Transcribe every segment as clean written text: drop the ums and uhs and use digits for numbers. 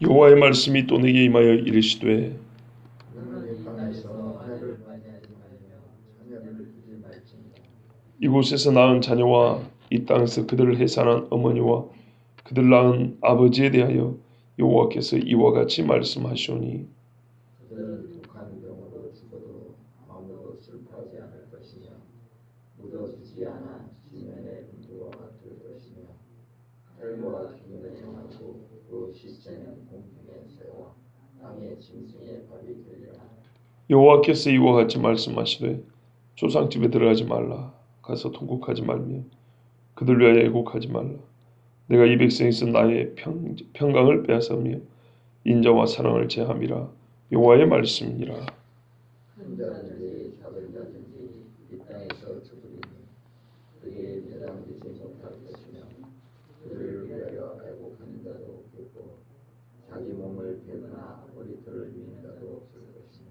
여호와의 말씀이 또 내게 임하여 이르시되 너는 이 땅에서 아내를 맞이하지 말며 자녀를 두지 말지니라. 이곳에서 낳은 자녀와 이 땅에서 그들을 해산한 어머니와 그들 낳은 아버지에 대하여 여호와께서 이와 같이 말씀하시오니 그들은 독한 병으로 죽어도 아무도 슬퍼하지 않을 것이며 묻어지지 않아 지면의 분부와 같을 것이며 칼과 기근을 향하고 그 시체는 공중에 새와 땅의 짐승의 밥이 되리라. 여호와께서 이와 같이 말씀하시되 조상집에 들어가지 말라. 가서 통곡하지 말며 그들 위하여 애곡하지 말라. 내가 이 백성에서 나의 평강을 빼앗으며 인자와 사랑을 제함이라. 여호와의 말씀이니라. 큰 자든지 작은 자든지 이 땅에서 죽으리니 그에게 배당되지 못할 것이며 그들을 위하여 애곡하는 자도 없겠고 자기 몸을 베거나 머리털을 미는 자도 없을 것이며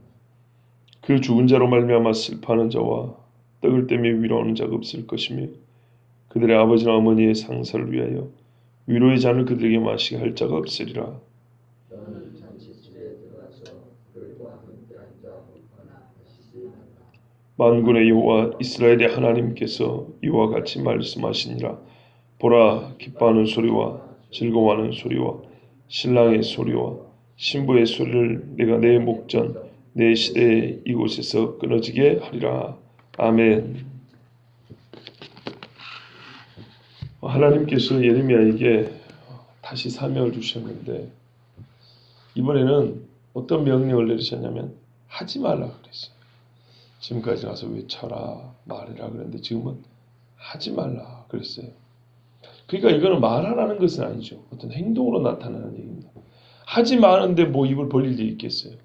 그 죽은 자로 말미암아 슬퍼하는 자와 떡을 떼며 위로하는 자가 없을 것이며 그들의 아버지나 어머니의 상사를 위하여 위로의 잔을 그들에게 마시게 할 자가 없으리라. 너는 잔치집에 들어가서 그들과 함께 앉아 먹거나 마시지 말라. 만군의 여호와 이스라엘의 하나님께서 이와 같이 말씀하시니라. 보라, 기뻐하는 소리와 즐거워하는 소리와 신랑의 소리와 신부의 소리를 내가 내 목전 내 시대에 이곳에서 끊어지게 하리라. 아멘. 하나님께서 예레미야에게 다시 사명을 주셨는데 이번에는 어떤 명령을 내리셨냐면 하지 말라 그랬어요. 지금까지 가서 외쳐라 말해라 그랬는데 지금은 하지 말라 그랬어요. 그러니까 이거는 말하라는 것은 아니죠. 어떤 행동으로 나타나는 얘기입니다. 하지 마는데 뭐 입을 벌릴 일이 있겠어요.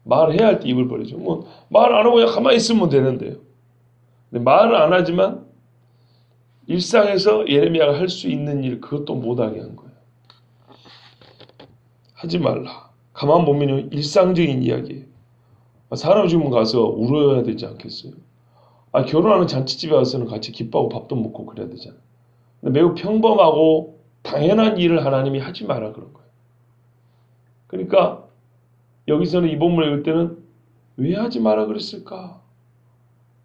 말해야 할 때 입을 벌리죠. 뭐 말 안 하고 그냥 가만히 있으면 되는데요. 근데 말을 안 하지만 일상에서 예레미야가 할 수 있는 일 그것도 못하게 한 거예요. 하지 말라. 가만 보면 일상적인 이야기예요. 사람 죽으면 가서 울어야 되지 않겠어요? 결혼하는 잔치집에 가서는 같이 기뻐하고 밥도 먹고 그래야 되잖아요. 근데 매우 평범하고 당연한 일을 하나님이 하지 마라 그런 거예요. 그러니까 여기서는 이 본문을 읽을 때는 왜 하지 마라 그랬을까?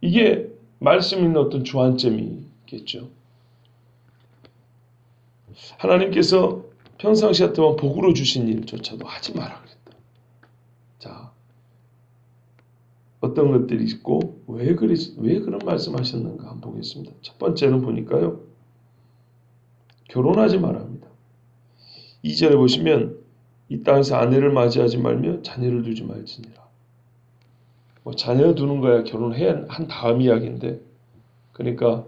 이게 말씀 있는 어떤 주안점이겠죠. 하나님께서 평상시 같으면 복으로 주신 일조차도 하지 마라 그랬다. 자, 어떤 것들이 있고 왜 그런 말씀하셨는가 한번 보겠습니다. 첫 번째는 보니까요. 결혼하지 말아 합니다. 2절에 보시면 이 땅에서 아내를 맞이하지 말며 자녀를 두지 말지니라. 자녀 두는 거야 결혼해야 한 다음 이야기인데 그러니까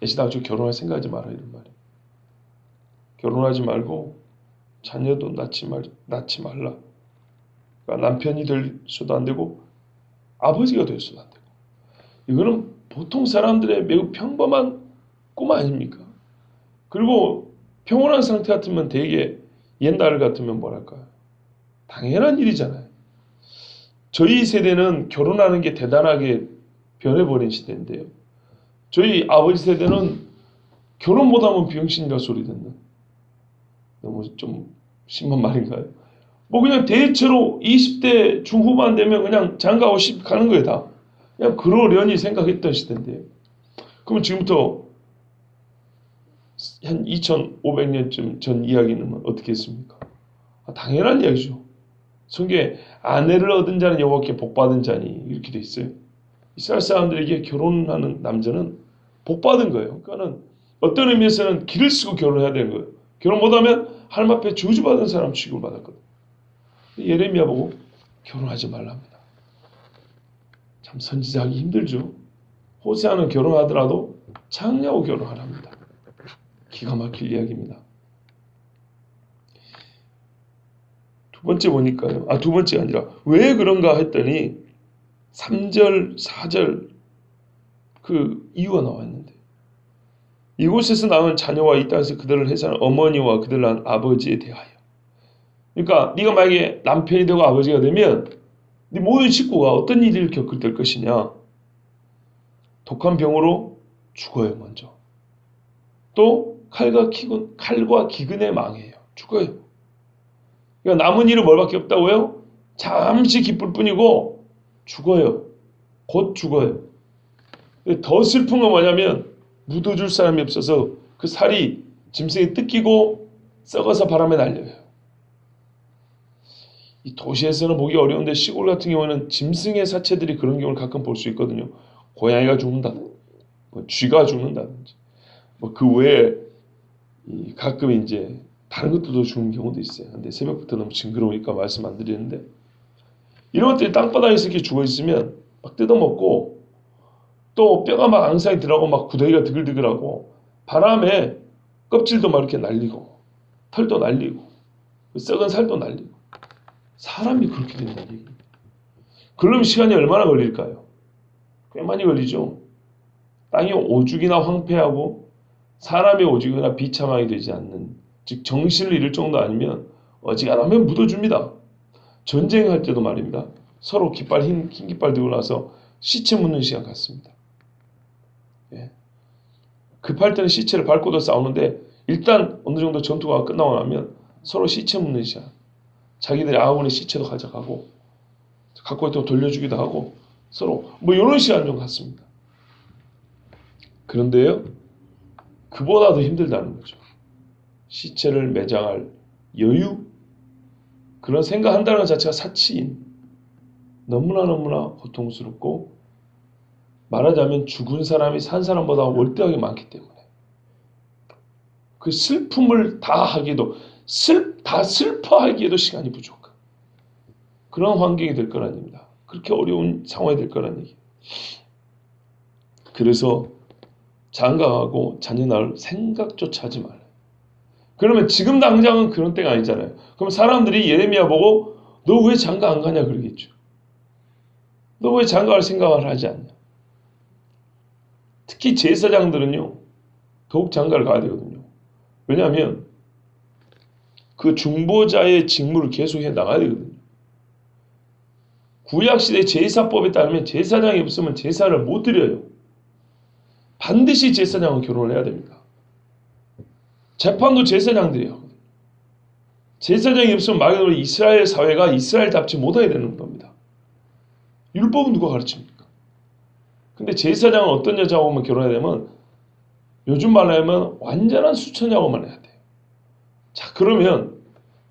애시당초 결혼할 생각하지 마라 이런 말이에요. 결혼하지 말고 자녀도 낳지 말라. 그러니까 남편이 될 수도 안 되고 아버지가 될 수도 안 되고 이거는 보통 사람들의 매우 평범한 꿈 아닙니까? 그리고 평온한 상태 같으면 되게 옛날 같으면 뭐랄까요? 당연한 일이잖아요. 저희 세대는 결혼하는 게 대단하게 변해버린 시대인데요. 저희 아버지 세대는 결혼 못하면 병신이라 소리 듣는 너무 좀 심한 말인가요? 뭐 그냥 대체로 20대 중후반 되면 그냥 장가고 십 가는 거예요 다. 그냥 그러려니 생각했던 시대인데요. 그러면 지금부터 한 2500년쯤 전 이야기는 어떻게 했습니까? 당연한 이야기죠. 성경에 아내를 얻은 자는 여호와께 복받은 자니 이렇게 돼 있어요. 이스라엘 사람들에게 결혼하는 남자는 복받은 거예요. 그러니까는 어떤 의미에서는 길을 쓰고 결혼해야 되는 거예요. 결혼 못하면 하나님 앞에 저주받은 사람 취급을 받았거든요. 예레미야 보고 결혼하지 말랍니다. 참 선지자하기 힘들죠. 호세아는 결혼하더라도 장녀하고 결혼하랍니다. 기가 막힐 이야기입니다. 두 번째 보니까요. 두 번째가 아니라 왜 그런가 했더니 3절, 4절 그 이유가 나와 있는데 이곳에서 낳은 자녀와 이 땅에서 그들을 해산한 어머니와 그들을 낳은 아버지에 대하여 그러니까 네가 만약에 남편이 되고 아버지가 되면 네 모든 식구가 어떤 일을 겪을 될 것이냐 독한 병으로 죽어요 먼저 또 칼과 기근에 망해요 죽어요 그러니까 남은 일은 뭘밖에 없다고요? 잠시 기쁠 뿐이고 죽어요. 곧 죽어요. 더 슬픈 건 뭐냐면 묻어줄 사람이 없어서 그 살이 짐승에 뜯기고 썩어서 바람에 날려요. 이 도시에서는 보기 어려운데 시골 같은 경우는 짐승의 사체들이 그런 경우를 가끔 볼 수 있거든요. 고양이가 죽는다든지, 뭐 쥐가 죽는다든지, 뭐 그 외에 가끔 이제 다른 것들도 죽는 경우도 있어요. 근데 새벽부터 너무 징그러우니까 말씀 안 드리는데 이런 것들이 땅바닥에서 이렇게 죽어 있으면 막 뜯어먹고 또 뼈가 막 앙상이 들어가고 막 구더기가 드글드글하고 바람에 껍질도 막 이렇게 날리고 털도 날리고 썩은 살도 날리고 사람이 그렇게 된다는 얘기입니다. 그러면 시간이 얼마나 걸릴까요? 꽤 많이 걸리죠. 땅이 오죽이나 황폐하고 사람이 오죽이나 비참하게 되지 않는, 즉 정신을 잃을 정도 아니면 어지간하면 묻어줍니다. 전쟁할 때도 말입니다. 서로 깃발 흰 깃발 들고 나서 시체 묻는 시간 같습니다. 예. 급할 때는 시체를 밟고도 싸우는데 일단 어느 정도 전투가 끝나고 나면 서로 시체 묻는 시간. 자기들의 아군의 시체도 가져가고 갖고 있다고 돌려주기도 하고 서로 뭐 이런 시간 좀 같습니다. 그런데요, 그보다 더 힘들다는 거죠. 시체를 매장할 여유, 그런 생각한다는 것 자체가 사치인, 너무나 고통스럽고 말하자면 죽은 사람이 산 사람보다 월등하게 많기 때문에 그 슬픔을 다 하기에도 다 슬퍼하기에도 시간이 부족한 그런 환경이 될 거란 얘기입니다. 그렇게 어려운 상황이 될 거란 얘기. 그래서 장가가고 자녀 낳을 생각조차 하지 말아요. 그러면 지금 당장은 그런 때가 아니잖아요. 그럼 사람들이 예레미야 보고 너 왜 장가 안 가냐 그러겠죠. 너 왜 장가갈 생각을 하지 않냐. 특히 제사장들은요, 더욱 장가를 가야 되거든요. 왜냐하면 그 중보자의 직무를 계속해 나가야 되거든요. 구약시대 제사법에 따르면 제사장이 없으면 제사를 못 드려요. 반드시 제사장은 결혼을 해야 됩니다. 재판도 제사장들이 하거든요. 제사장이 없으면 말 그대로 이스라엘 사회가 이스라엘답지 못하게 되는 겁니다. 율법은 누가 가르칩니까? 근데 제사장은 어떤 여자하고만 결혼해야 되면 요즘 말로 하면 완전한 수천하고만 해야 돼요. 자, 그러면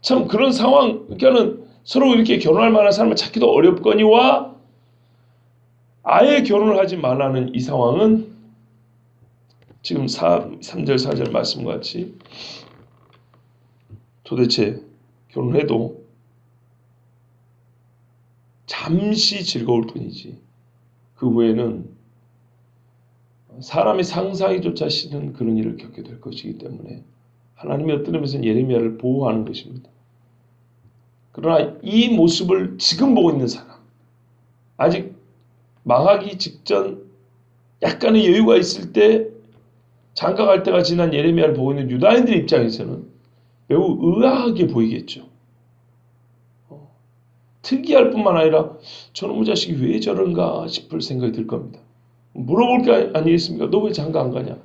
참 그런 상황, 그러니까는 서로 이렇게 결혼할 만한 사람을 찾기도 어렵거니와 아예 결혼을 하지 말라는 이 상황은 지금 3절 4절 말씀과 같이 도대체 결혼해도 잠시 즐거울 뿐이지 그 후에는 사람이 상상이조차 싫은 그런 일을 겪게 될 것이기 때문에 하나님이 어떤 의미에서는 예레미야를 보호하는 것입니다. 그러나 이 모습을 지금 보고 있는 사람, 아직 망하기 직전 약간의 여유가 있을 때 장가갈 때가 지난 예레미야를 보고 있는 유다인들의 입장에서는 매우 의아하게 보이겠죠. 특이할 뿐만 아니라 저놈의 자식이 왜 저런가 싶을 생각이 들 겁니다. 물어볼 게 아니겠습니까? 너 왜 장가 안 가냐?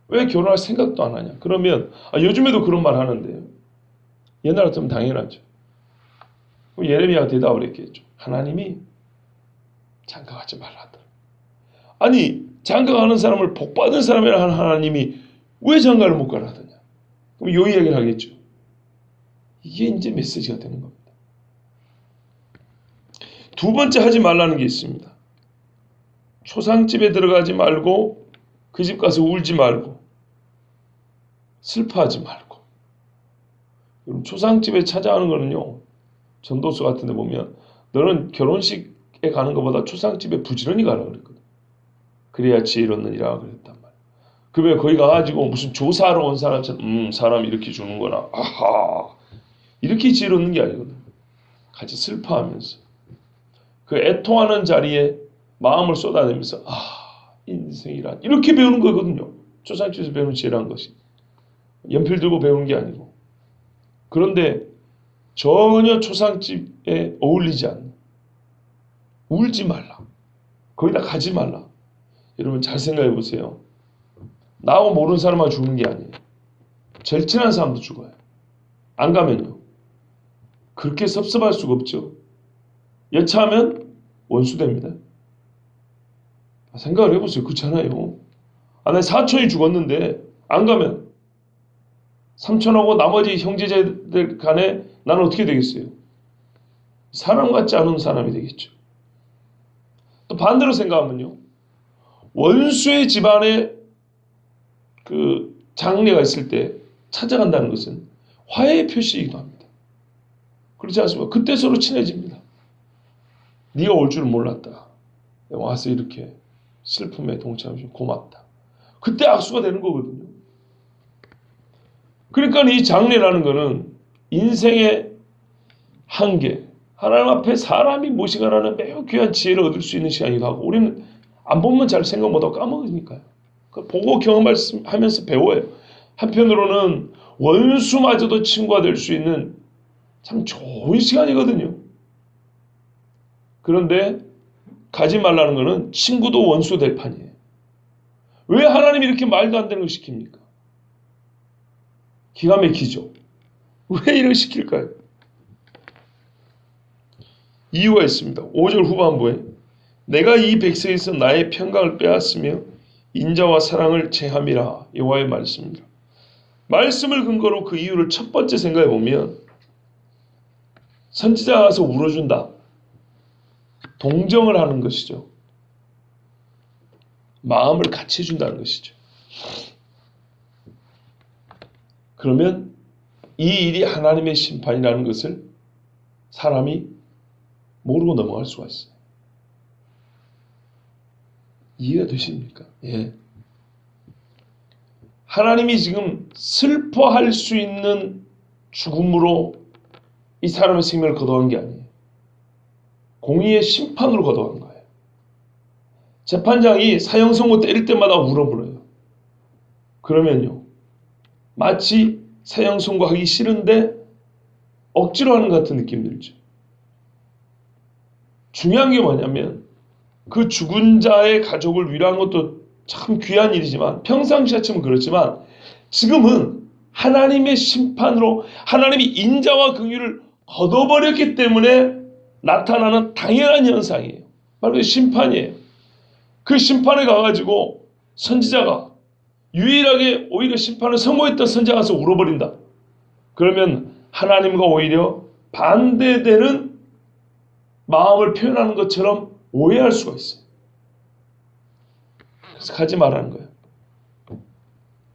왜 결혼할 생각도 안 하냐? 그러면 요즘에도 그런 말 하는데요. 옛날 같으면 당연하죠. 그럼 예레미야가 대답을 했겠죠. 하나님이 장가 가지 말라 하더라. 아니 장가 가는 사람을 복받은 사람이라 하는 하나님이 왜 장가를 못 가라 하더냐? 그럼 요 이야기를 하겠죠. 이게 이제 메시지가 되는 겁니다. 두 번째 하지 말라는 게 있습니다. 초상집에 들어가지 말고 그 집 가서 울지 말고 슬퍼하지 말고. 그럼 초상집에 찾아가는 거는요. 전도서 같은 데 보면 너는 결혼식에 가는 것보다 초상집에 부지런히 가라 그랬거든. 그래야 지혜 얻느니라 그랬단 말이야. 그러면 거기 가가지고 무슨 조사하러 온 사람처럼 사람 이렇게 주는구나. 아하. 이렇게 지혜 얻는 게 아니거든. 같이 슬퍼하면서 그 애통하는 자리에 마음을 쏟아내면서 인생이란 이렇게 배우는 거거든요. 초상집에서 배우는 지혜라는 것이. 연필 들고 배우는 게 아니고. 그런데 전혀 초상집에 어울리지 않는 울지 말라. 거기다 가지 말라. 여러분 잘 생각해 보세요. 나하고 모르는 사람만 죽는 게 아니에요. 절친한 사람도 죽어요. 안 가면요. 그렇게 섭섭할 수가 없죠. 여차하면 원수 됩니다. 생각을 해보세요. 그렇잖아요. 내 사촌이 죽었는데 안 가면 삼촌하고 나머지 형제자들 간에 나는 어떻게 되겠어요? 사람 같지 않은 사람이 되겠죠. 또 반대로 생각하면요. 원수의 집안에 그 장례가 있을 때 찾아간다는 것은 화해의 표시이기도 합니다. 그렇지 않습니까? 그때 서로 친해집니다. 네가 올 줄 몰랐다. 와서 이렇게 슬픔에 동참해 고맙다. 그때 악수가 되는 거거든요. 그러니까 이 장례라는 것은 인생의 한계, 하나님 앞에 사람이 모시가라는 매우 귀한 지혜를 얻을 수 있는 시간이기도 하고 우리는 안 보면 잘 생각 못하고 까먹으니까요. 보고 경험하면서 배워요. 한편으로는 원수마저도 친구가 될 수 있는 참 좋은 시간이거든요. 그런데 가지 말라는 것은 친구도 원수 될 판이에요. 왜 하나님이 이렇게 말도 안 되는 걸 시킵니까? 기가 막히죠. 왜 이렇게 시킬까요? 이유가 있습니다. 5절 후반부에 내가 이 백성에서 나의 평강을 빼앗으며 인자와 사랑을 제함이라 여호와의 말씀입니다. 말씀을 근거로 그 이유를 첫 번째 생각해 보면 선지자가 가서 울어준다. 동정을 하는 것이죠. 마음을 같이 해준다는 것이죠. 그러면 이 일이 하나님의 심판이라는 것을 사람이 모르고 넘어갈 수가 있어요. 이해가 되십니까? 예. 하나님이 지금 슬퍼할 수 있는 죽음으로 이 사람의 생명을 거둬간 게 아니에요. 공의의 심판으로 거둬간 거예요. 재판장이 사형 선고 때릴 때마다 울어버려요. 그러면요. 마치 사형 선고하기 싫은데 억지로 하는 것 같은 느낌 들죠. 중요한 게 뭐냐면 그 죽은 자의 가족을 위로하는 것도 참 귀한 일이지만 평상시에 치면 그렇지만 지금은 하나님의 심판으로 하나님이 인자와 긍휼을 걷어버렸기 때문에 나타나는 당연한 현상이에요. 바로 그 심판이에요. 그 심판에 가가지고 선지자가 유일하게 오히려 심판을 성공했던 선지자가 가서 울어버린다. 그러면 하나님과 오히려 반대되는 마음을 표현하는 것처럼 오해할 수가 있어요. 그래서 가지 말라는 거예요.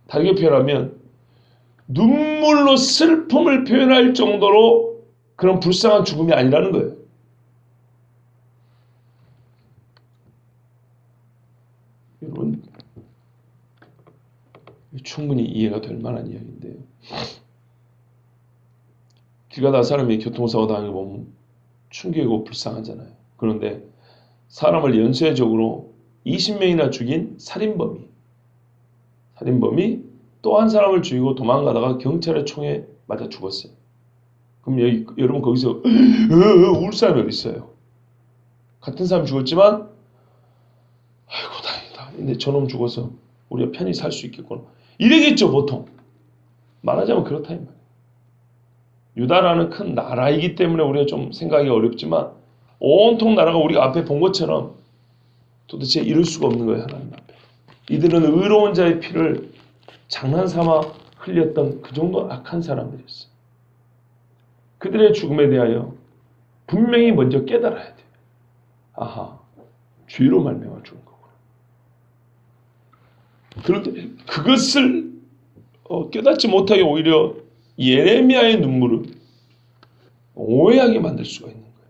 다르게 표현하면 눈물로 슬픔을 표현할 정도로 그런 불쌍한 죽음이 아니라는 거예요. 여러분 충분히 이해가 될 만한 이야기인데요. 길 가다 사람이 교통사고 당하는 거 보면 충격이고 불쌍하잖아요. 그런데 사람을 연쇄적으로 20명이나 죽인 살인범이 또 한 사람을 죽이고 도망가다가 경찰의 총에 맞아 죽었어요. 그럼 여러분 거기서 울 사람이 어디 있어요? 같은 사람이 죽었지만 아이고 다행이다. 근데 저놈 죽어서 우리가 편히 살 수 있겠구나. 이러겠죠 보통. 말하자면 그렇다 이 말이에요. 유다라는 큰 나라이기 때문에 우리가 좀 생각하기 어렵지만 온통 나라가 우리가 앞에 본 것처럼 도대체 이룰 수가 없는 거예요. 하나님 앞에. 이들은 의로운 자의 피를 장난삼아 흘렸던 그 정도 악한 사람들이었어요. 그들의 죽음에 대하여 분명히 먼저 깨달아야 돼요. 아하, 죄로 말미암아 죽은 거구나. 그런데 그것을 깨닫지 못하게 오히려 예레미야의 눈물을 오해하게 만들 수가 있는 거예요.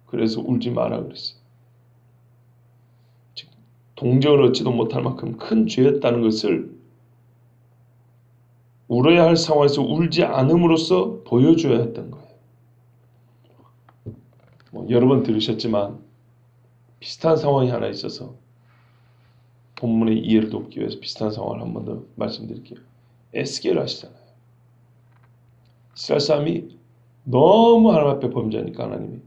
그래서 울지 마라 그랬어요. 즉 동정을 얻지도 못할 만큼 큰 죄였다는 것을 울어야 할 상황에서 울지 않음으로써 보여줘야 했던 거예요. 여러 번 들으셨지만 비슷한 상황이 하나 있어서 본문의 이해를 돕기 위해서 비슷한 상황을 한 번 더 말씀드릴게요. 에스겔 아시잖아요. 이스라엘 사람이 너무 하나님 앞에 범죄하니까 하나님이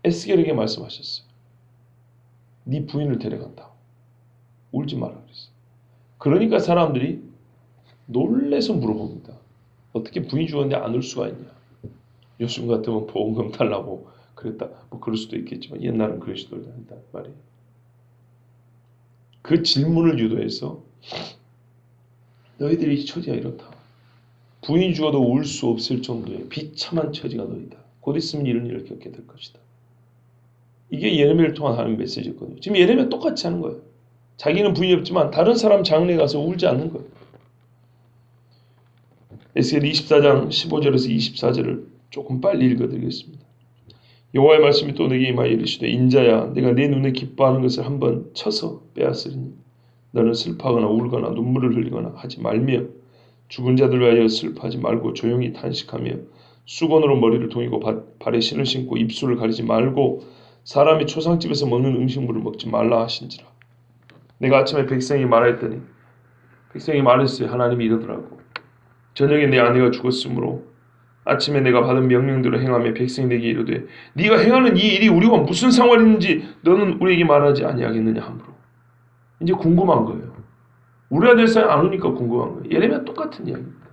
에스겔에게 말씀하셨어요. 네 부인을 데려간다. 울지 마라 그랬어요. 그러니까 사람들이 놀래서 물어봅니다. 어떻게 부인이 죽었는데 안 울 수가 있냐. 요즘 같으면 보험금 달라고 그랬다. 뭐 그럴 수도 있겠지만 옛날은 그러시더라 한단 말이에요. 그 질문을 유도해서 너희들이 처지가 이렇다. 부인이 죽어도 울 수 없을 정도의 비참한 처지가 너희다. 곧 있으면 이런 일을 겪게 될 것이다. 이게 예레미야를 통한 하나님의 메시지였거든요. 지금 예레미야 똑같이 하는 거예요. 자기는 부인이 없지만 다른 사람 장례에 가서 울지 않는 거예요. 에스겔 24장 15절에서 24절을 조금 빨리 읽어드리겠습니다. 여호와의 말씀이 또 내게 임하여 이르시되 인자야 내가 네 눈에 기뻐하는 것을 한번 쳐서 빼앗으리니 너는 슬퍼하거나 울거나 눈물을 흘리거나 하지 말며 죽은 자들 위하여 슬퍼하지 말고 조용히 탄식하며 수건으로 머리를 동이고 발에 신을 신고 입술을 가리지 말고 사람이 초상집에서 먹는 음식물을 먹지 말라 하신지라. 내가 아침에 백성이 말하였더니 백성이 말했어요. 하나님이 이러더라고. 저녁에 내 아내가 죽었으므로 아침에 내가 받은 명령대로 행하며 백성이 내게 이르되 네가 행하는 이 일이 우리와 무슨 상관이 있는지 너는 우리에게 말하지 아니하겠느냐 하므로 이제 궁금한 거예요. 우리가 될 사람이 안 오니까 궁금한 거예요. 예레미야 똑같은 이야기입니다.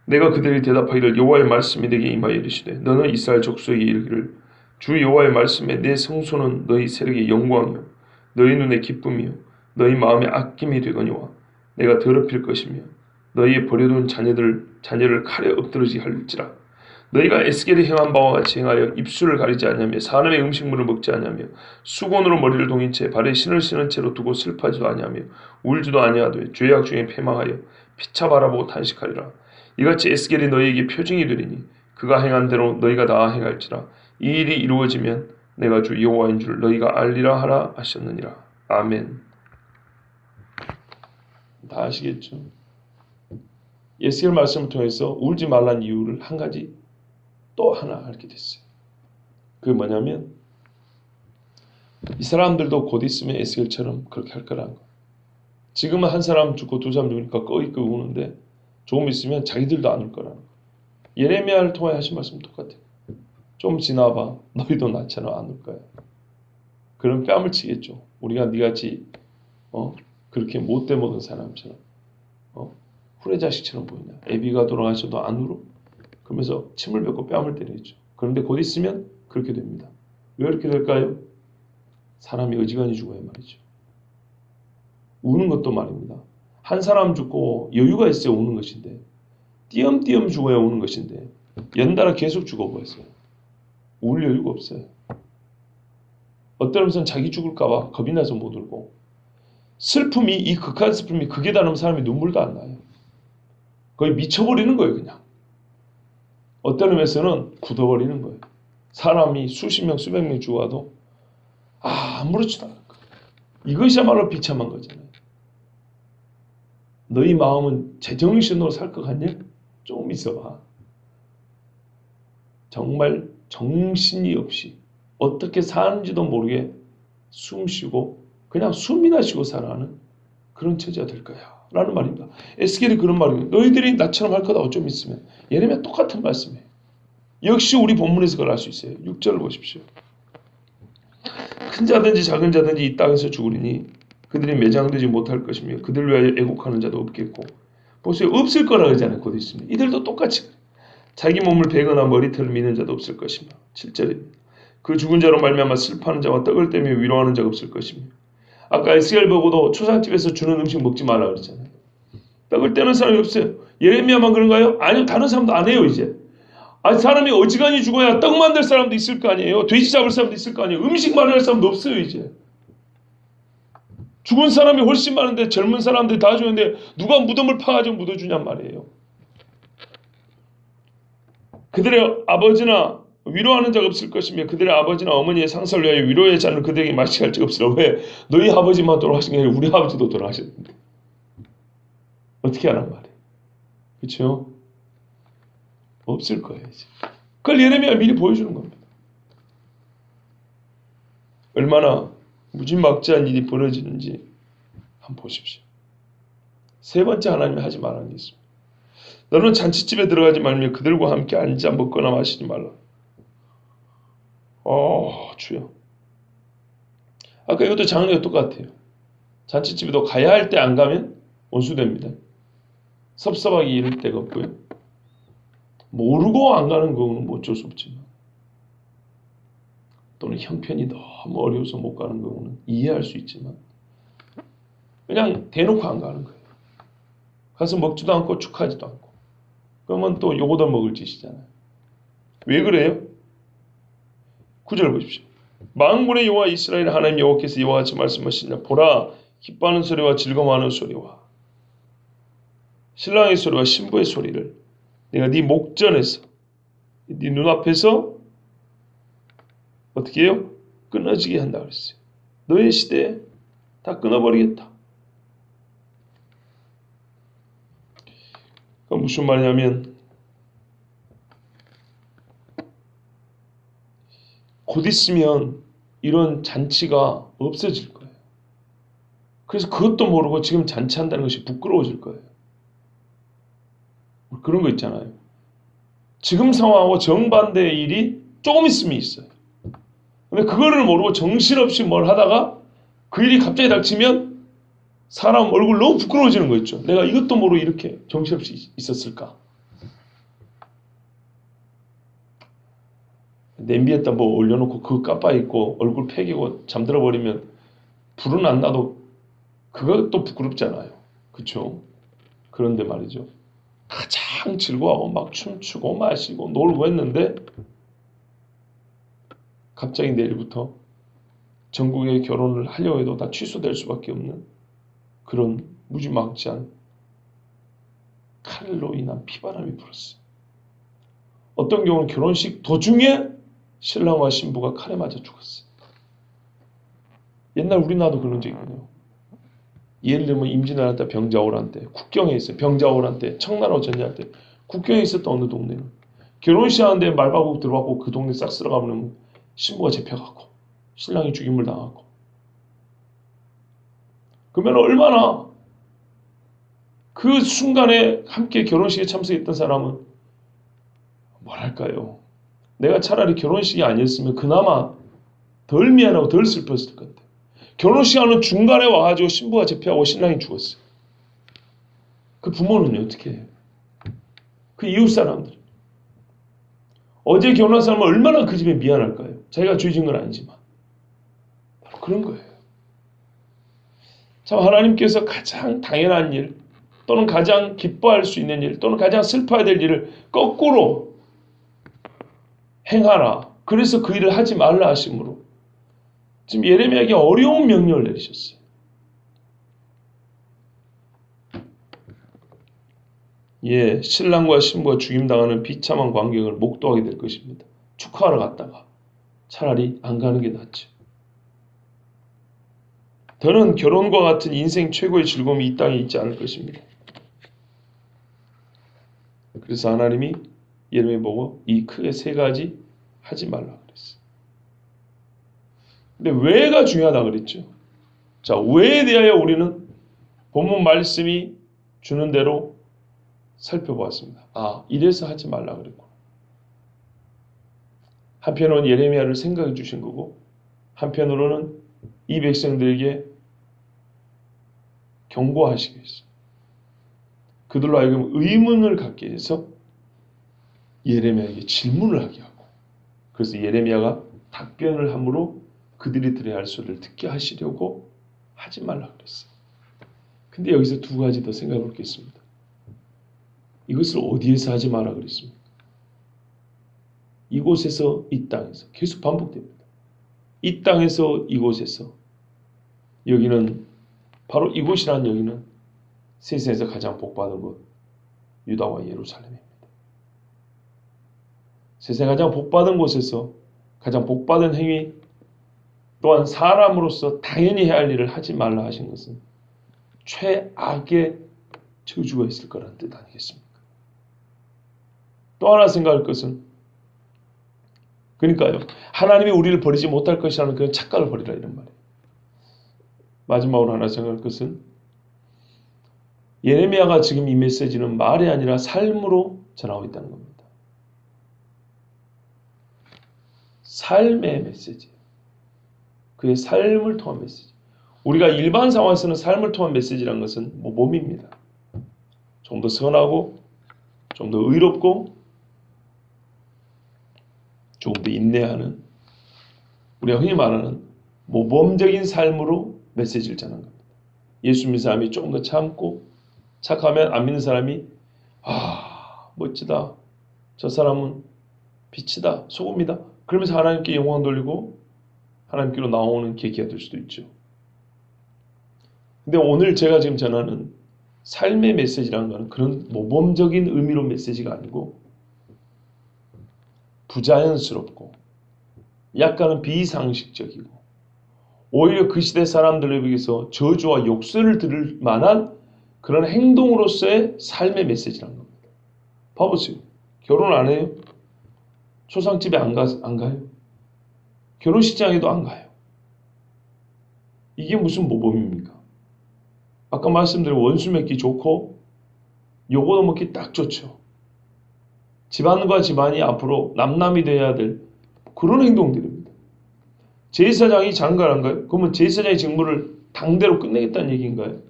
내가 그들에게 대답하기를 여호와의 말씀이 내게 임하여 이르시되 너는 이스라엘 족속에게 이르기를 주 여호와의 말씀에 내 성소는 너희 세력의 영광이요 너희 눈의 기쁨이요 너희 마음의 아낌이 되거니와 내가 더럽힐 것이며 너희의 버려둔 자녀를 칼에 엎드러지게 할지라. 너희가 에스겔이 행한 바와 같이 행하여 입술을 가리지 아니하며 사람의 음식물을 먹지 아니하며 수건으로 머리를 동인 채 발에 신을 신은 채로 두고 슬퍼하지도 아니하며 울지도 아니하되 죄악 중에 패망하여 피차 바라보고 탄식하리라. 이같이 에스겔이 너희에게 표징이 되리니 그가 행한 대로 너희가 다 행할지라. 이 일이 이루어지면 내가 주 여호와인 줄 너희가 알리라 하라 하셨느니라. 아멘. 다 아시겠죠? 에스겔 말씀을 통해서 울지 말란 이유를 한 가지 또 하나 알게 됐어요. 그게 뭐냐면 이 사람들도 곧 있으면 에스겔처럼 그렇게 할 거라는 거예요. 지금은 한 사람 죽고 두 사람 죽으니까 꺼이꺼이 우는데 조금 있으면 자기들도 안 울 거라는 거예요. 예레미야를 통해 하신 말씀 똑같아요. 좀 지나봐. 너희도 나처럼 안 울 거야. 그럼 뺨을 치겠죠. 우리가 니같이 그렇게 못돼 먹은 사람처럼 후레자식처럼 보이냐. 애비가 돌아가셔도 안 울어. 그러면서 침을 뱉고 뺨을 때리죠. 그런데 곧 있으면 그렇게 됩니다. 왜 그렇게 될까요? 사람이 어지간히 죽어야 말이죠. 우는 것도 말입니다. 한 사람 죽고 여유가 있어야 우는 것인데 띄엄띄엄 죽어야 우는 것인데 연달아 계속 죽어버렸어요. 울 여유가 없어요. 어떤 면서는 자기 죽을까 봐 겁이 나서 못 울고 슬픔이 이 극한 슬픔이 극에 달하면 사람이 눈물도 안 나요. 거의 미쳐버리는 거예요. 그냥. 어떤 의미에서는 굳어버리는 거예요. 사람이 수십 명 수백 명 죽어도 아무렇지도 않을 거예요. 이것이야말로 비참한 거잖아요. 너희 마음은 제정신으로 살 것 같냐? 조금 있어봐. 정말 정신이 없이 어떻게 사는지도 모르게 숨 쉬고 그냥 숨이나 쉬고 살아가는 그런 처지가 될 거야 라는 말입니다. 에스겔이 그런 말이에요. 너희들이 나처럼 할 거다. 좀 있으면. 예레미야 똑같은 말씀이에요. 역시 우리 본문에서 그걸 알 수 있어요. 6절을 보십시오. 큰 자든지 작은 자든지 이 땅에서 죽으리니 그들이 매장되지 못할 것이며 그들 위하여 애곡하는 자도 없겠고. 보세요. 없을 거라 그러잖아요. 곧 있으면. 이들도 똑같이 그래요. 자기 몸을 베거나 머리털을 미는 자도 없을 것이며 7절입니다. 그 죽은 자로 말미암아 슬퍼하는 자와 떡을 떼며 위로하는 자가 없을 것이며. 아까 에스겔 보고도 초상집에서 주는 음식 먹지 말라 그랬잖아요. 떡을 떼는 사람이 없어요. 예레미야만 그런가요? 아니요. 다른 사람도 안 해요. 이제. 사람이 어지간히 죽어야 떡 만들 사람도 있을 거 아니에요. 돼지 잡을 사람도 있을 거 아니에요. 음식 마련할 사람도 없어요. 이제. 죽은 사람이 훨씬 많은데 젊은 사람들이 다 죽는데 누가 무덤을 파가지고 묻어주냔 말이에요. 그들의 아버지나 위로하는 자가 없을 것이며 그들의 아버지나 어머니의 상사를 위하여 위로의 잔을 그들에게 마시게 할 자가 없으라. 왜? 너희 아버지만 돌아가신 게 아니라 우리 아버지도 돌아가셨는데 어떻게 하란 말이에요. 그렇죠? 없을 거예요. 이제. 그걸 예레미야가 미리 보여주는 겁니다. 얼마나 무지막지한 일이 벌어지는지 한번 보십시오. 세 번째 하나님이 하지 말라는 게 있습니다. 너는 잔치집에 들어가지 말며 그들과 함께 앉아 먹거나 마시지 말라. 주여. 아까 이것도 장르가 똑같아요. 잔치집에도 가야 할 때 안 가면 원수됩니다. 섭섭하게 이를 데가 없고요. 모르고 안 가는 경우는 뭐 어쩔 수 없지만, 또는 형편이 너무 어려워서 못 가는 경우는 이해할 수 있지만, 그냥 대놓고 안 가는 거예요. 가서 먹지도 않고 축하하지도 않고. 그러면 또 요거도 먹을 짓이잖아요. 왜 그래요? 9절 보십시오. 만군의 여호와 이스라엘 하나님 여호와께서 이와 같이 말씀하시냐. 보라, 기뻐하는 소리와 즐거워하는 소리와 신랑의 소리와 신부의 소리를 내가 네 목전에서, 네 눈앞에서 어떻게 해요? 끊어지게 한다 그랬어요. 너의 시대에 다 끊어버리겠다. 그건 무슨 말이냐면, 곧 있으면 이런 잔치가 없어질 거예요. 그래서 그것도 모르고 지금 잔치한다는 것이 부끄러워질 거예요. 그런 거 있잖아요. 지금 상황하고 정반대의 일이 조금 있으면 있어요. 근데 그거를 모르고 정신없이 뭘 하다가 그 일이 갑자기 닥치면 사람 얼굴 너무 부끄러워지는 거 있죠. 내가 이것도 모르고 이렇게 정신없이 있었을까? 냄비에다 뭐 올려놓고 그거 까빠있고 얼굴 패기고 잠들어 버리면 불은 안 나도 그것도 부끄럽잖아요. 그렇죠? 그런데 말이죠. 가장 즐거워하고 막 춤추고 마시고 놀고 했는데 갑자기 내일부터 전국에 결혼을 하려고 해도 다 취소될 수밖에 없는 그런 무지막지한 칼로 인한 피바람이 불었어요. 어떤 경우는 결혼식 도중에 신랑과 신부가 칼에 맞아 죽었어요. 옛날 우리나라도 그런 적이 있거든요. 예를 들면 임진왜란 때 병자호란 때 국경에 있어요. 병자호란 때 청나라와 전쟁할 때 국경에 있었던 어느 동네는 결혼식 하는데 말바국 들어가고 그 동네 싹 쓸어가면 신부가 잡혀가고 신랑이 죽임을 당하고, 그러면 얼마나 그 순간에 함께 결혼식에 참석했던 사람은 뭐랄까요, 내가 차라리 결혼식이 아니었으면 그나마 덜 미안하고 덜 슬펐을 건데, 결혼식 하는 중간에 와가지고 신부가 잡혀가고 신랑이 죽었어요. 그 부모는요, 어떻게 해요? 그 이웃 사람들, 어제 결혼한 사람은 얼마나 그 집에 미안할까요? 자기가 죄진 건 아니지만. 바로 그런 거예요. 참 하나님께서 가장 당연한 일, 또는 가장 기뻐할 수 있는 일, 또는 가장 슬퍼야 될 일을 거꾸로 행하라. 그래서 그 일을 하지 말라 하심으로 지금 예레미야에게 어려운 명령을 내리셨어요. 예, 신랑과 신부가 죽임당하는 비참한 광경을 목도하게 될 것입니다. 축하하러 갔다가 차라리 안 가는 게 낫죠. 더는 결혼과 같은 인생 최고의 즐거움이 이 땅에 있지 않을 것입니다. 그래서 하나님이 예레미야 보고 이 크게 세 가지 하지 말라 그랬어요. 근데 왜가 중요하다 그랬죠. 자, 왜에 대하여 우리는 본문 말씀이 주는 대로 살펴보았습니다. 아, 이래서 하지 말라 그랬구나. 한편으로는 예레미야를 생각해 주신 거고, 한편으로는 이 백성들에게 경고하시기 위해서, 그들로 하여금 의문을 갖게 해서 예레미야에게 질문을 하게 하고, 그래서 예레미야가 답변을 함으로 그들이 들어야 할 소리를 듣게 하시려고 하지 말라 그랬어요. 근데 여기서 두 가지 더 생각해 볼 게 있습니다. 이것을 어디에서 하지 마라 그랬습니까? 이곳에서 이 땅에서 계속 반복됩니다. 이 땅에서 이곳에서, 여기는 바로 이곳이라는 여기는 세상에서 가장 복받은 곳 유다와 예루살렘입니다. 세상에 가장 복받은 곳에서 가장 복받은 행위, 또한 사람으로서 당연히 해야 할 일을 하지 말라 하신 것은 최악의 저주가 있을 거라는 뜻 아니겠습니까? 또 하나 생각할 것은, 그러니까요, 하나님이 우리를 버리지 못할 것이라는 그런 착각을 버리라 이런 말이에요. 마지막으로 하나 생각할 것은, 예레미야가 지금 이 메시지는 말이 아니라 삶으로 전하고 있다는 겁니다. 삶의 메시지, 그의 삶을 통한 메시지. 우리가 일반 상황에서는 삶을 통한 메시지라는 것은 몸입니다. 좀 더 선하고 좀 더 의롭고 조금 더 인내하는, 우리가 흔히 말하는 모범적인 삶으로 메시지를 전하는 겁니다. 예수 믿는 사람이 조금 더 참고 착하면 안 믿는 사람이 멋지다, 저 사람은 빛이다, 소금이다, 그러면서 하나님께 영광 돌리고 하나님께로 나오는 계기가 될 수도 있죠. 근데 오늘 제가 지금 전하는 삶의 메시지라는 것은 그런 모범적인 의미로 메시지가 아니고 부자연스럽고 약간은 비상식적이고 오히려 그 시대 사람들에게서 저주와 욕설을 들을 만한 그런 행동으로서의 삶의 메시지라는 겁니다. 봐보세요. 결혼 안 해요? 초상집에 안 가요? 결혼식장에도 안 가요. 이게 무슨 모범입니까? 아까 말씀드린 원수 맺기 좋고 요거 먹기 딱 좋죠. 집안과 집안이 앞으로 남남이 돼야 될 그런 행동들입니다. 제사장이 장가한가요? 그러면 제사장의 직무를 당대로 끝내겠다는 얘기인가요?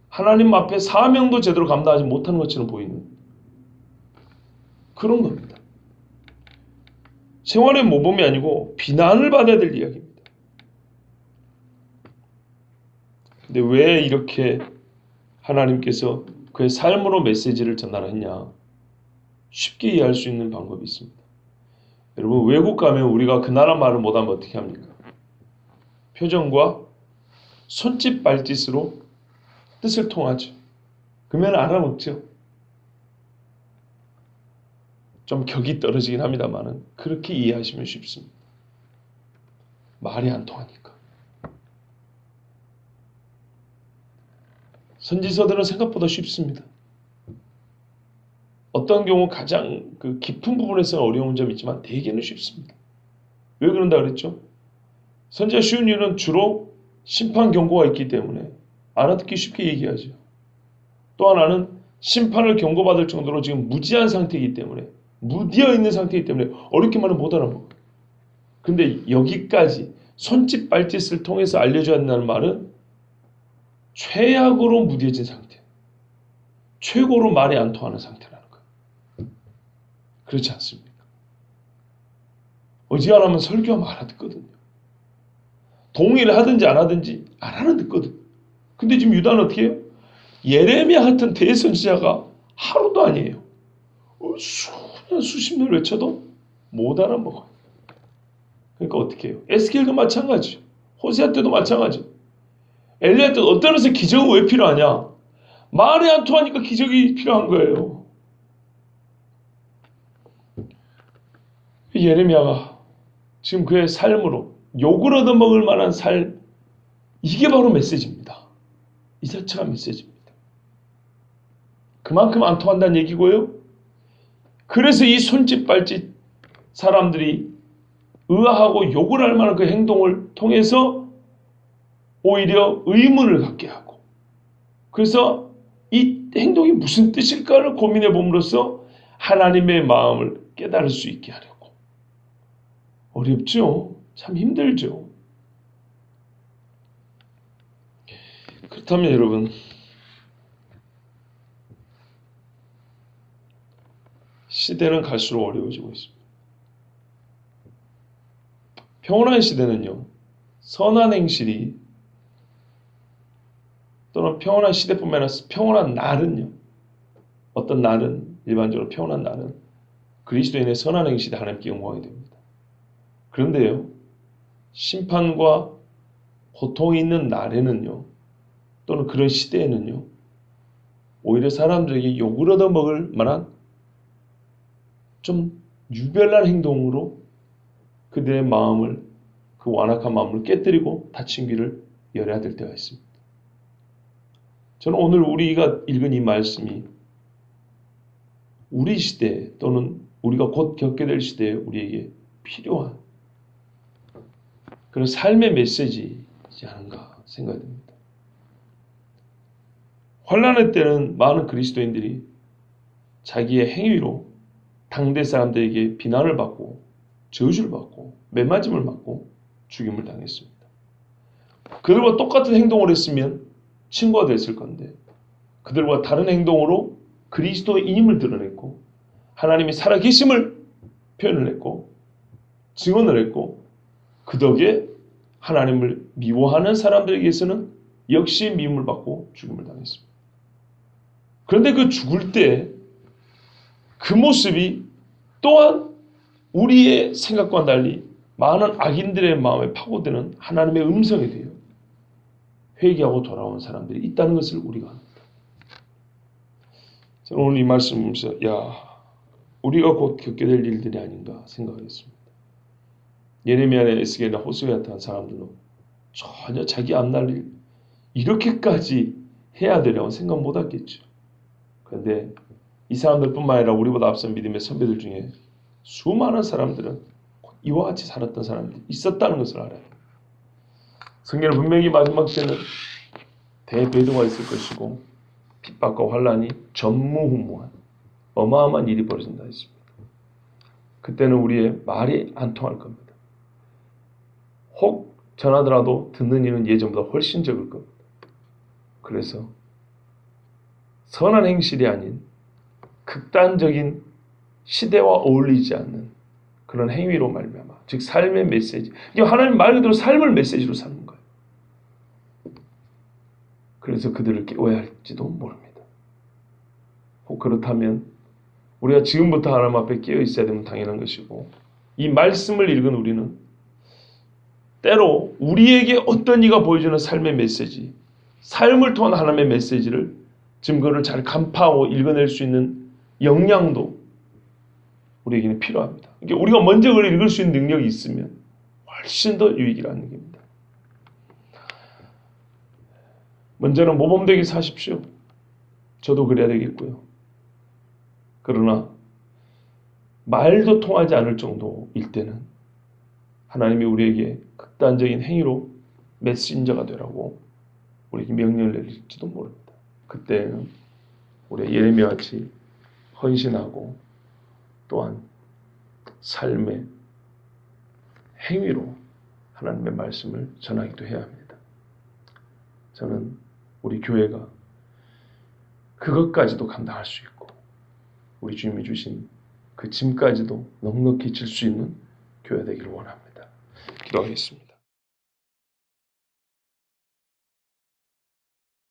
하나님 앞에 사명도 제대로 감당하지 못하는 것처럼 보이는 그런 겁니다. 생활의 모범이 아니고 비난을 받아야 될 이야기입니다. 근데 왜 이렇게 하나님께서 그의 삶으로 메시지를 전달했냐? 쉽게 이해할 수 있는 방법이 있습니다. 여러분, 외국 가면 우리가 그 나라 말을 못하면 어떻게 합니까? 표정과 손짓 발짓으로 뜻을 통하죠. 그러면 알아먹죠. 좀 격이 떨어지긴 합니다만은 그렇게 이해하시면 쉽습니다. 말이 안 통하니까. 선지서들은 생각보다 쉽습니다. 어떤 경우 가장 그 깊은 부분에서 어려운 점이 있지만 대개는 쉽습니다. 왜 그런다 그랬죠? 선지자 쉬운 이유는 주로 심판 경고가 있기 때문에 알아듣기 쉽게 얘기하죠. 또 하나는 심판을 경고받을 정도로 지금 무지한 상태이기 때문에, 무디어 있는 상태이기 때문에 어렵게 말은 못 알아먹어요. 근데 여기까지 손짓 발짓을 통해서 알려줘야 한다는 말은 최악으로 무뎌진 상태, 최고로 말이 안 통하는 상태라는 거예요. 그렇지 않습니까? 어지간하면 설교하면 알아듣거든요. 동의를 하든지 안 하든지 알아듣거든. 근데 지금 유다는 어떻게 해요? 예레미야 같은 대선지자가 하루도 아니에요. 수년 수십 년 외쳐도 못 알아먹어요. 그러니까 어떻게 해요? 에스겔도 마찬가지, 호세아 때도 마찬가지, 엘리야 때도 어떤 데서 기적은 왜 필요하냐? 말이 안 통하니까 기적이 필요한 거예요. 예레미야가 지금 그의 삶으로 욕을 얻어먹을 만한 삶, 이게 바로 메시지입니다. 이 자체가 메시지입니다. 그만큼 안 통한다는 얘기고요. 그래서 이 손짓 발짓 사람들이 의아하고 욕을 할 만한 그 행동을 통해서 오히려 의문을 갖게 하고, 그래서 이 행동이 무슨 뜻일까를 고민해 봄으로써 하나님의 마음을 깨달을 수 있게 하려고. 어렵죠? 참 힘들죠? 그렇다면 여러분, 시대는 갈수록 어려워지고 있습니다. 평온한 시대는요, 선한 행실이, 또는 평온한 시대뿐만 아니라 평온한 날은요, 어떤 날은, 일반적으로 평온한 날은 그리스도인의 선한 행실이 하나님께 영광이 됩니다. 그런데요, 심판과 고통이 있는 날에는요, 또는 그런 시대에는요, 오히려 사람들에게 욕을 얻어먹을 만한 좀 유별난 행동으로 그들의 마음을, 그 완악한 마음을 깨뜨리고 닫힌 귀를 열어야 될 때가 있습니다. 저는 오늘 우리가 읽은 이 말씀이 우리 시대, 또는 우리가 곧 겪게 될 시대에 우리에게 필요한 그런 삶의 메시지이지 않은가 생각됩니다. 환난의 때는 많은 그리스도인들이 자기의 행위로 당대 사람들에게 비난을 받고 저주를 받고 매맞음을 받고 죽임을 당했습니다. 그들과 똑같은 행동을 했으면 친구가 됐을 건데, 그들과 다른 행동으로 그리스도인임을 드러냈고 하나님이 살아계심을 표현을 했고 증언을 했고 그 덕에 하나님을 미워하는 사람들에게서는 역시 미움을 받고 죽음을 당했습니다. 그런데 그 죽을 때 그 모습이 또한 우리의 생각과 달리 많은 악인들의 마음에 파고드는 하나님의 음성이 돼요. 회개하고 돌아온 사람들이 있다는 것을 우리가 합니다. 저는 오늘 이 말씀을 보면서 우리가 곧 겪게 될 일들이 아닌가 생각했습니다. 예레미야나 에스겔이나 호세아 같은 사람들은 전혀 자기 앞날 일 이렇게까지 해야 되려고 생각 못했겠죠. 그런데 이 사람들뿐만 아니라 우리보다 앞선 믿음의 선배들 중에 수많은 사람들은 이와 같이 살았던 사람들이 있었다는 것을 알아요. 성경은 분명히 마지막 때는 대배도가 있을 것이고 핍박과 환란이 전무후무한 어마어마한 일이 벌어진다 했습니다. 그때는 우리의 말이 안 통할 겁니다. 혹 전하더라도 듣는 이는 예전보다 훨씬 적을 겁니다. 그래서 선한 행실이 아닌 극단적인 시대와 어울리지 않는 그런 행위로 말미암아, 즉 삶의 메시지, 이게 하나님 말 그대로 삶을 메시지로 사는 거예요. 그래서 그들을 깨워야 할지도 모릅니다. 혹 그렇다면 우리가 지금부터 하나님 앞에 깨어 있어야 되면 당연한 것이고, 이 말씀을 읽은 우리는 때로 우리에게 어떤 이가 보여주는 삶의 메시지, 삶을 통한 하나님의 메시지를 증거를 잘 간파하고 읽어낼 수 있는 역량도 우리에게는 필요합니다. 그러니까 우리가 먼저 그걸 읽을 수 있는 능력이 있으면 훨씬 더 유익이라는 겁니다. 먼저는 모범되게 사십시오. 저도 그래야 되겠고요. 그러나 말도 통하지 않을 정도일 때는 하나님이 우리에게 극단적인 행위로 메신저가 되라고 우리에게 명령을 내릴지도 모릅니다. 그때는 우리 예레미야 같이 헌신하고 또한 삶의 행위로 하나님의 말씀을 전하기도 해야 합니다. 저는 우리 교회가 그것까지도 감당할 수 있고 우리 주님이 주신 그 짐까지도 넉넉히 질 수 있는 교회 되기를 원합니다. 기도하겠습니다.